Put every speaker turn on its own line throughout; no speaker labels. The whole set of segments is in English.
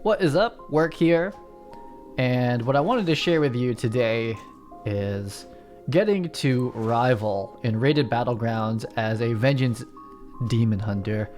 What is up? Work here. And what I wanted to share with you today is getting to rival in Rated Battlegrounds as a Vengeance Demon Hunter.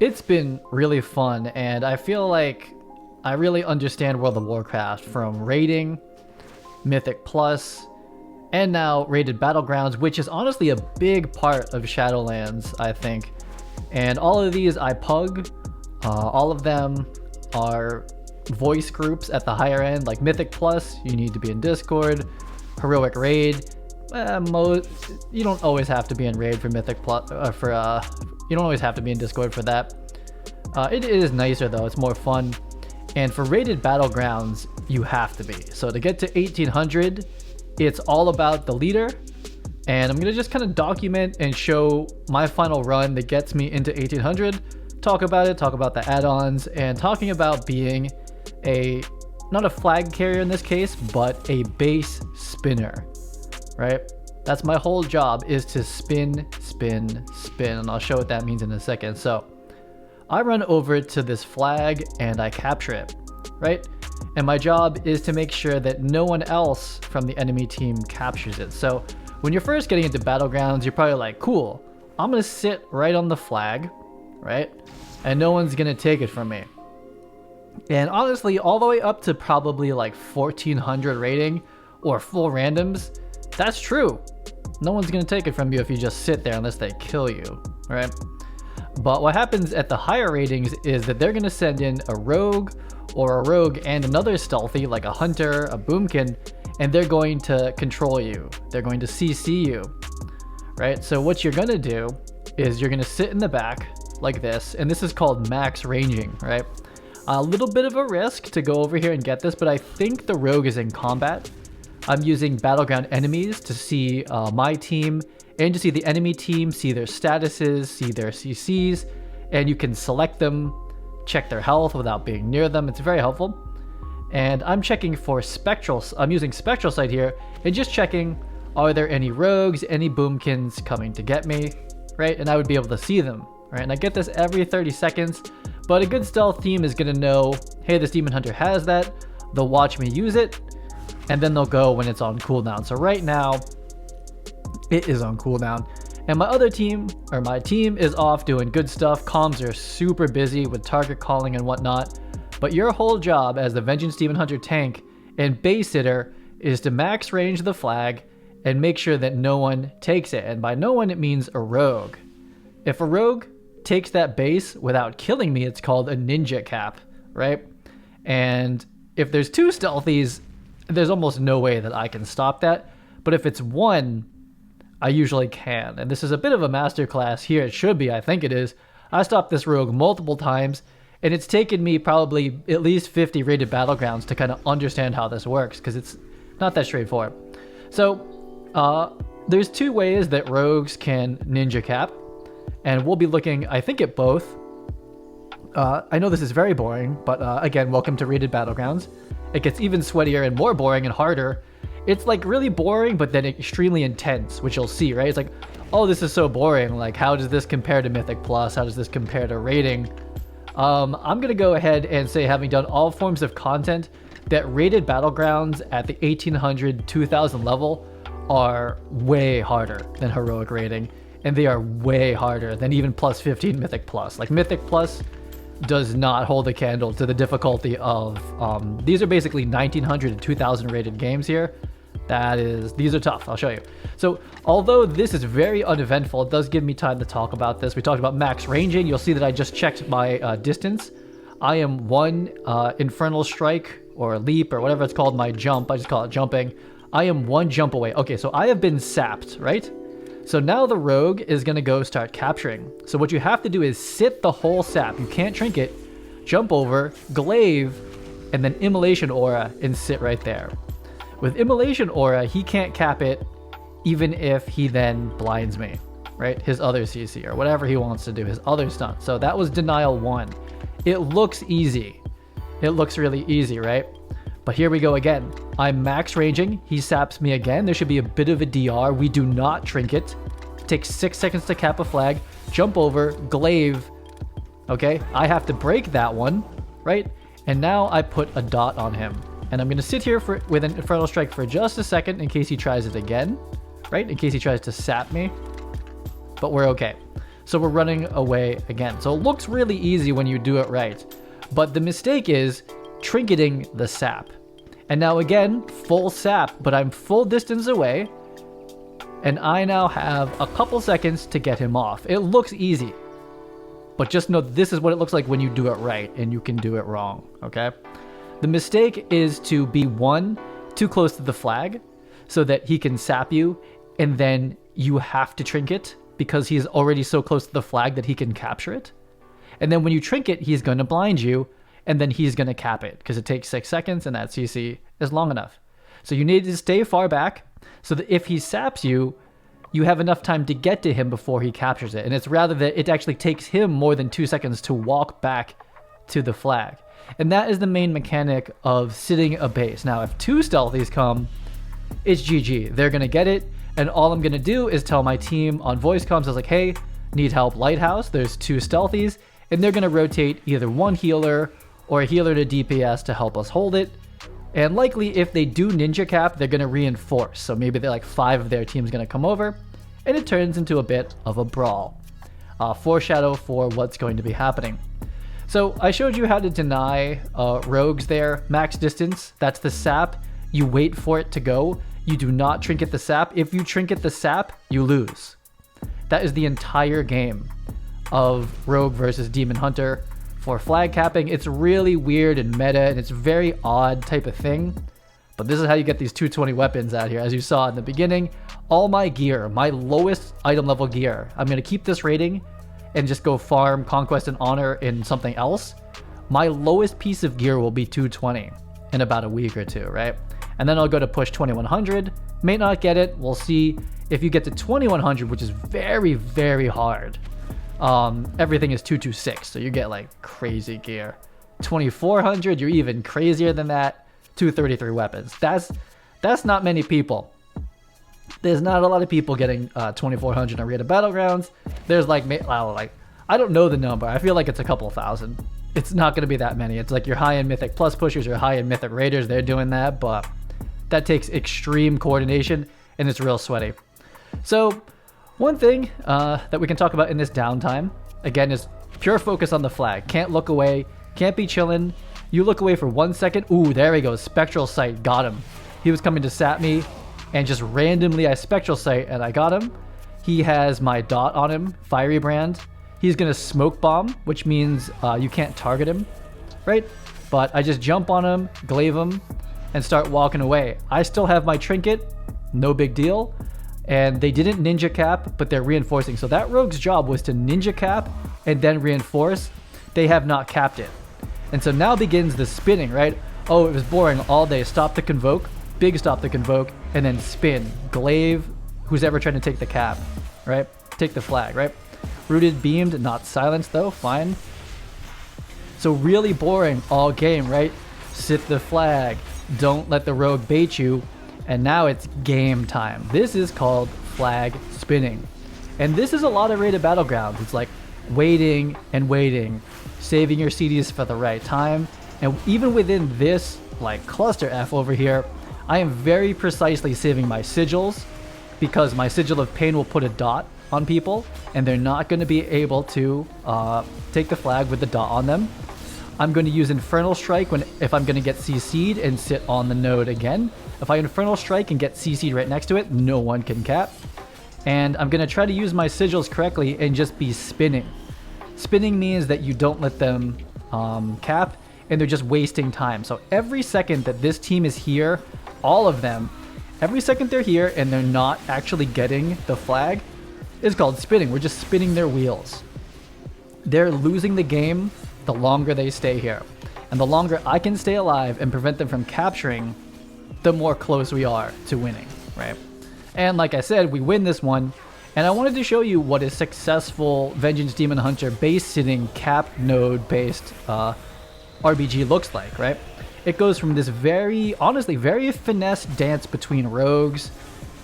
It's been really fun, and I feel like I really understand World of Warcraft from raiding, Mythic Plus, and now Rated Battlegrounds, which is honestly a big part of Shadowlands, I think. And all of these I pug. All of them are voice groups at the higher end, like Mythic Plus, you need to be in Discord. Heroic Raid, you don't always have to be in Raid for Mythic Plus. You don't always have to be in Discord for that. It is nicer though; it's more fun. And for Rated Battlegrounds, you have to be. So to get to 1800, it's all about the leader. And I'm gonna just kind of document and show my final run that gets me into 1800. Talk about it, talk about the add-ons, and talking about being not a flag carrier in this case, but a base spinner, right? That's my whole job, is to spin, and I'll show what that means in a second. So I run over to this flag and I capture it, right? And my job is to make sure that no one else from the enemy team captures it. So when you're first getting into Battlegrounds, you're probably like, cool, I'm gonna sit right on the flag, right? And no one's gonna take it from me. And honestly, all the way up to probably like 1400 rating or full randoms, that's true. No one's gonna take it from you if you just sit there unless they kill you, right? But what happens at the higher ratings is that they're gonna send in a rogue or a rogue and another stealthy like a hunter, a boomkin, and they're going to control you. They're going to CC you, right? So what you're gonna do is you're gonna sit in the back like this, and this is called max ranging, right? A little bit of a risk to go over here and get this, but I think the rogue is in combat. I'm using battleground enemies to see my team and to see the enemy team, see their statuses, see their CCs, and you can select them, check their health without being near them. It's very helpful. And I'm checking for spectral. I'm using spectral sight here and just checking, are there any rogues, any boomkins coming to get me, right? And I would be able to see them, right? And I get this every 30 seconds, but a good stealth team is gonna know, hey, this demon hunter has that. They'll watch me use it, and then they'll go when it's on cooldown. So right now, it is on cooldown. And my other team, or my team, is off doing good stuff. Comms are super busy with target calling and whatnot. But your whole job as the Vengeance Demon Hunter tank and base hitter is to max range the flag and make sure that no one takes it. And by no one, it means a rogue. If a rogue takes that base without killing me, it's called a ninja cap, right? And if there's two stealthies, there's almost no way that I can stop that. But if it's one, I usually can. And this is a bit of a masterclass here. It should be, I think it is. I stopped this rogue multiple times, and it's taken me probably at least 50 rated battlegrounds to kind of understand how this works, because it's not that straightforward. So there's two ways that rogues can ninja cap, and we'll be looking, I think, at both. I know this is very boring, but again, welcome to Rated Battlegrounds. It gets even sweatier and more boring and harder. It's like really boring, but then extremely intense, which you'll see, right? It's like, oh, this is so boring. Like, how does this compare to Mythic Plus? How does this compare to rating? I'm gonna go ahead and say, having done all forms of content, that Rated Battlegrounds at the 1800, 2000 level are way harder than heroic rating. And they are way harder than even plus 15 Mythic Plus. Like, Mythic Plus does not hold a candle to the difficulty of, these are basically 1900 to 2000 rated games here. These are tough, I'll show you. So, although this is very uneventful, it does give me time to talk about this. We talked about max ranging. You'll see that I just checked my distance. I am one Infernal Strike, or leap, or whatever it's called, my jump. I just call it jumping. I am one jump away. Okay, so I have been sapped, right? So now the rogue is going to go start capturing. So what you have to do is sit the whole sap. You can't trinket, jump over, glaive, and then immolation aura and sit right there. With immolation aura, he can't cap it even if he then blinds me, right? His other CC or whatever he wants to do, his other stunt. So that was denial 1. It looks easy. It looks really easy, right? But here we go again. I'm max ranging. He saps me again. There should be a bit of a DR. We do not trinket. It takes 6 seconds to cap a flag. Jump over, glaive. Okay, I have to break that one, right? And now I put a dot on him. And I'm going to sit here with an Infernal Strike for just a second in case he tries it again, right? In case he tries to sap me. But we're okay. So we're running away again. So it looks really easy when you do it right. But the mistake is trinketing the sap. And now again, full sap, but I'm full distance away. And I now have a couple seconds to get him off. It looks easy. But just know this is what it looks like when you do it right, and you can do it wrong, okay? The mistake is to be too close to the flag so that he can sap you, and then you have to trinket because he's already so close to the flag that he can capture it. And then when you trinket, he's going to blind you, and then he's going to cap it because it takes 6 seconds, and that CC is long enough. So you need to stay far back so that if he saps you, you have enough time to get to him before he captures it. And it's rather that it actually takes him more than 2 seconds to walk back to the flag. And that is the main mechanic of sitting a base. Now, if 2 stealthies come, it's GG. They're going to get it. And all I'm going to do is tell my team on voice comms, I was like, hey, need help lighthouse. There's 2 stealthies. And they're going to rotate either 1 healer or a healer to DPS to help us hold it. And likely, if they do ninja cap, they're going to reinforce. So maybe they're like 5 of their team's going to come over, and it turns into a bit of a brawl. Foreshadow for what's going to be happening. So I showed you how to deny rogues there. Max distance, that's the sap. You wait for it to go. You do not trinket the sap. If you trinket the sap, you lose. That is the entire game of Rogue versus Demon Hunter. For flag capping, it's really weird and meta, and it's very odd type of thing. But this is how you get these 220 weapons out here. As you saw in the beginning, all my gear, my lowest item level gear, I'm going to keep this rating and just go farm Conquest and Honor in something else. My lowest piece of gear will be 220 in about a week or 2, right? And then I'll go to push 2100. May not get it. We'll see. If you get to 2100, which is very, very hard, everything is 226, so you get like crazy gear. 2400, you're even crazier than that. 233 weapons. That's not many people. There's not a lot of people getting 2400 on Rated Battlegrounds. There's like I don't know the number. I feel like it's a couple thousand. It's not going to be that many. It's like your high-end Mythic Plus pushers or high-end Mythic Raiders. They're doing that, but that takes extreme coordination and it's real sweaty. So one thing that we can talk about in this downtime, again, is pure focus on the flag. Can't look away, can't be chilling. You look away for 1 second. Ooh, there he goes. Spectral Sight, got him. He was coming to sap me, and just randomly I Spectral Sight, and I got him. He has my dot on him, Fiery Brand. He's going to Smoke Bomb, which means you can't target him, right? But I just jump on him, glaive him, and start walking away. I still have my trinket, no big deal. And they didn't ninja cap, but they're reinforcing. So that rogue's job was to ninja cap and then reinforce. They have not capped it. And so now begins the spinning, right? Oh, it was boring all day. Stop the convoke, big stop the convoke, and then spin. Glaive, who's ever trying to take the cap, right? Take the flag, right? Rooted, beamed, not silenced though, fine. So really boring all game, right? Sit the flag, don't let the rogue bait you. And now it's game time. This is called flag spinning. And this is a lot of Rated Battlegrounds. It's like waiting and waiting, saving your CDs for the right time. And even within this like cluster F over here, I am very precisely saving my sigils because my Sigil of Pain will put a dot on people and they're not going to be able to take the flag with the dot on them. I'm going to use Infernal Strike if I'm going to get CC'd and sit on the node again. If I Infernal Strike and get CC'd right next to it, no one can cap. And I'm going to try to use my sigils correctly and just be spinning. Spinning means that you don't let them cap and they're just wasting time. So every second that this team is here, all of them, every second they're here and they're not actually getting the flag is called spinning. We're just spinning their wheels. They're losing the game the longer they stay here. And the longer I can stay alive and prevent them from capturing, the more close we are to winning, right? And like I said, we win this one. And I wanted to show you what a successful Vengeance Demon Hunter base sitting cap node based RBG looks like, right? It goes from this honestly, very finesse dance between rogues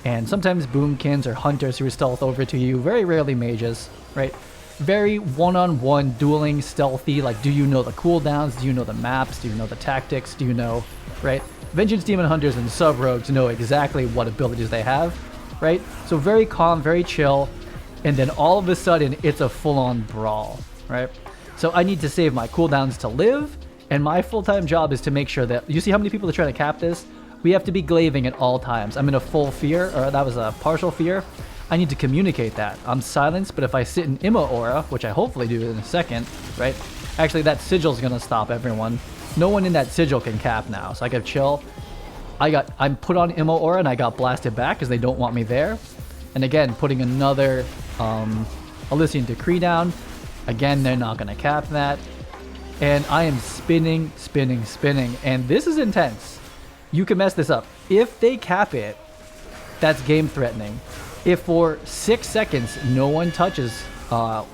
and sometimes boomkins or hunters who stealth over to you, very rarely mages, right? very one-on-one dueling, stealthy. Like, do you know the cooldowns? Do you know the maps? Do you know the tactics? Do you know, right? Vengeance Demon Hunters and sub-rogues know exactly what abilities they have, right? So very calm, very chill, and then all of a sudden, it's a full-on brawl, right? So I need to save my cooldowns to live, and my full-time job is to make sure that, you see how many people are trying to cap this? We have to be glaving at all times. I'm in a full fear, or that was a partial fear. I need to communicate that. I'm silenced, but if I sit in Immo Aura, which I hopefully do in a second, right? Actually, that sigil's gonna stop everyone. No one in that sigil can cap now, so I can chill. I'm put on Immo Aura and I got blasted back because they don't want me there. And again, putting another Elysian Decree down. Again, they're not gonna cap that. And I am spinning, spinning, spinning, and this is intense. You can mess this up. If they cap it, that's game threatening. If for 6 seconds no one touches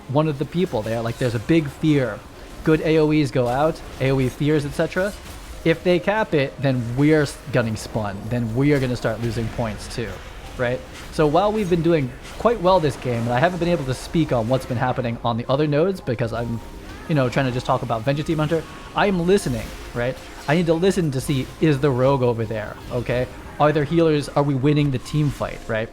one of the people there, like there's a big fear, good AoEs go out, AoE fears, etc. If they cap it, then we're getting spun. Then we are going to start losing points too, right? So while we've been doing quite well this game, and I haven't been able to speak on what's been happening on the other nodes because I'm, trying to just talk about Vengeance Demon Hunter, I am listening, right? I need to listen to see, is the rogue over there, okay? Are there healers? Are we winning the team fight, right?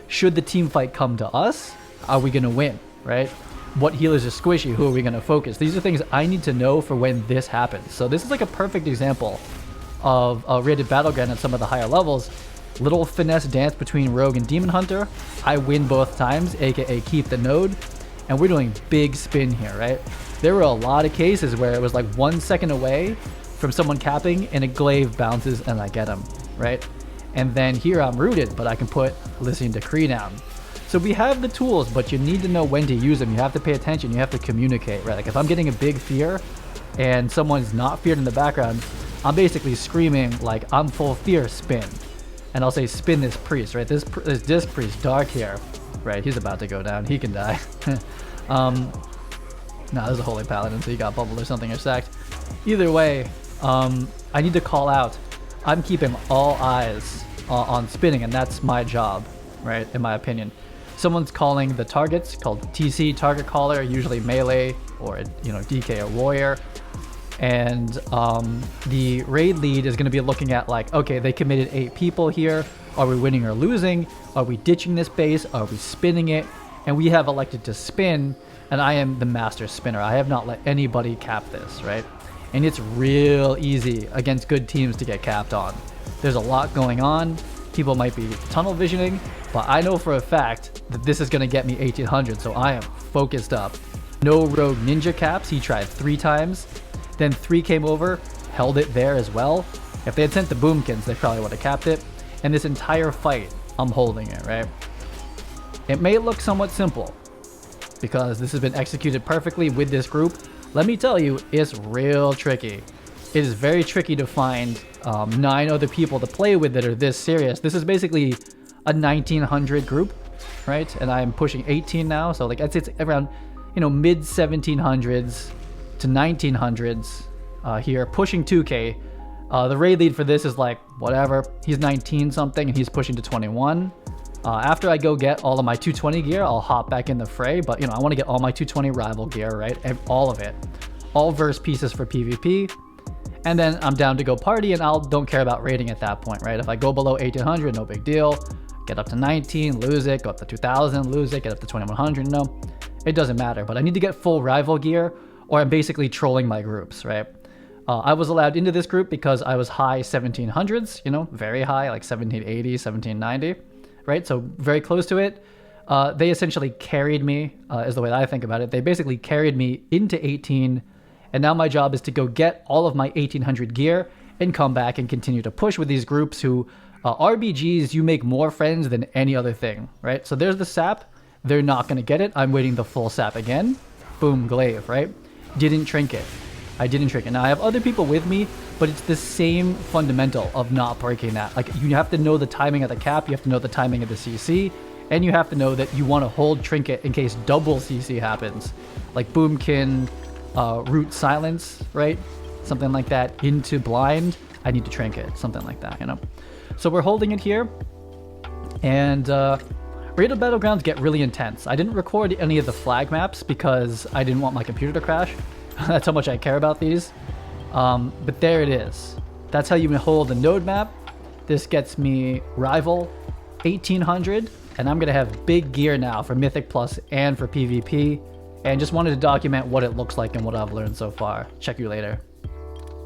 Should the team fight come to us, are we going to win, right? What healers are squishy? Who are we going to focus? These are things I need to know for when this happens. So this is like a perfect example of a Rated Battleground at some of the higher levels. Little finesse dance between Rogue and Demon Hunter. I win both times, aka keep the node. And we're doing big spin here, right? There were a lot of cases where it was like 1 second away from someone capping and a glaive bounces and I get him, right? And then here I'm rooted, but I can put Elysian Decree down. So we have the tools, but you need to know when to use them. You have to pay attention. You have to communicate, right? Like if I'm getting a big fear and someone's not feared in the background, I'm basically screaming like I'm full fear, spin. And I'll say spin this priest, right? This disc priest, dark here, right? He's about to go down. He can die. No, there's a holy paladin, so he got bubbled or something or sacked. Either way, I need to call out. I'm keeping all eyes on spinning, and that's my job, right? In my opinion. Someone's calling the targets, called TC, target caller, usually melee or DK or warrior. And the raid lead is going to be looking at like, okay, they committed 8 people here. Are we winning or losing? Are we ditching this base? Are we spinning it? And we have elected to spin, and I am the master spinner. I have not let anybody cap this, right? And it's real easy against good teams to get capped on. There's a lot going on. People might be tunnel visioning, but I know for a fact that this is going to get me 1800, so I am focused up. No rogue ninja caps. He tried 3 times. Then 3 came over, held it there as well. If they had sent the boomkins, they probably would have capped it. And this entire fight, I'm holding it, right? It may look somewhat simple because this has been executed perfectly with this group. Let me tell you, it's real tricky. It is very tricky to find 9 other people to play with that are this serious. This is basically a 1900 group, right? And I'm pushing 18 now, so like it's around, mid 1700s to 1900s here, pushing 2K. The raid lead for this is like whatever. He's 19 something and he's pushing to 21. After I go get all of my 220 gear, I'll hop back in the fray. But I want to get all my 220 rival gear, right? All of it, all verse pieces for PvP. And then I'm down to go party, and don't care about rating at that point, right? If I go below 1800, no big deal. Get up to 19, lose it. Go up to 2000, lose it. Get up to 2100, no, it doesn't matter. But I need to get full rival gear, or I'm basically trolling my groups, right? I was allowed into this group because I was high 1700s, very high, like 1780, 1790, right? So very close to it. They essentially carried me, is the way that I think about it. They basically carried me into 18, and now my job is to go get all of my 1800 gear and come back and continue to push with these groups who, RBGs, you make more friends than any other thing, right? So there's the sap. They're not going to get it. I'm waiting the full sap again. Boom, glaive, right? Didn't trinket. I didn't trinket. Now I have other people with me, but it's the same fundamental of not breaking that. Like, you have to know the timing of the cap, you have to know the timing of the CC, and you have to know that you want to hold trinket in case double CC happens. Like boomkin, root silence, right? Something like that. Into blind, I need to trinket, something like that, So we're holding it here, and Rated Battlegrounds get really intense. I didn't record any of the flag maps because I didn't want my computer to crash. That's how much I care about these. But there it is. That's how you hold the node map. This gets me rival 1800, and I'm gonna have big gear now for Mythic Plus and for PvP, and just wanted to document what it looks like and what I've learned so far. Check you later.